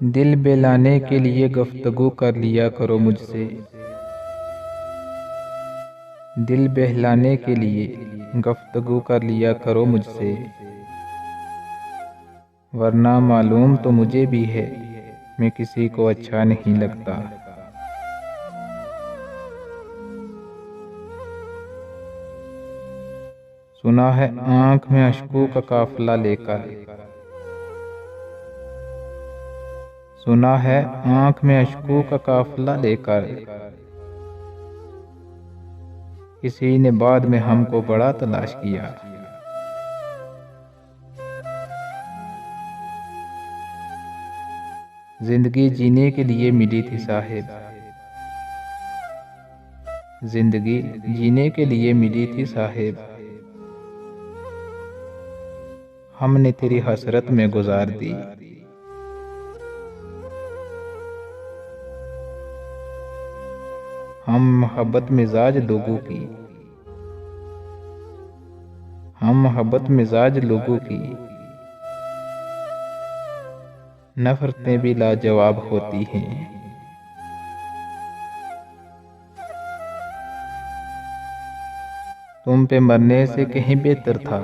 दिल बहलाने के लिए गुफ्तगू कर लिया करो मुझसे। दिल बहलाने के लिए गुफ्तगू कर लिया करो मुझसे, वरना मालूम तो मुझे भी है मैं किसी को अच्छा नहीं लगता। सुना है आंख में अश्कों का काफिला लेकर, सुना है आंख में अश्कों का काफिला लेकर, किसी ने बाद में हमको बड़ा तलाश किया। जिंदगी जीने के लिए मिली थी साहिब, जिंदगी जीने के लिए मिली थी साहिब, हमने तेरी हसरत में गुजार दी। हम मोहब्बत मिजाज लोगों की, हम मोहब्बत मिजाज लोगों की नफरतें भी लाजवाब होती हैं। तुम पे मरने से कहीं बेहतर था,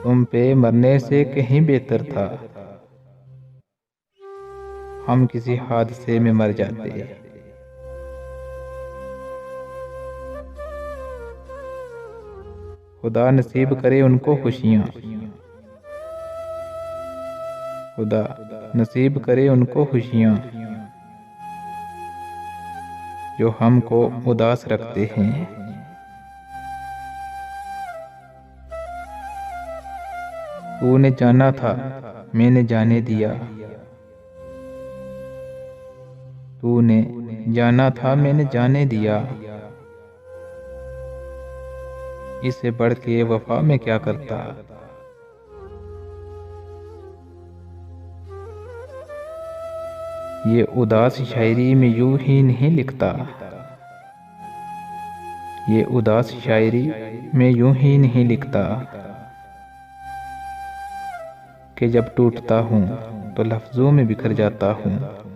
तुम पे मरने से कहीं बेहतर था, हम किसी हादसे में मर जाते। खुदा नसीब करे उनको खुशियाँ, खुदा नसीब करे उनको खुशियाँ जो हमको उदास रखते हैं। तूने जाना था मैंने जाने दिया, तूने जाना था मैंने जाने दिया, इससे बढ़ के वफा में क्या करता। ये उदास शायरी में यूं ही नहीं लिखता, ये उदास शायरी में यूं ही नहीं लिखता कि जब टूटता हूँ तो लफ्जों में बिखर जाता हूँ।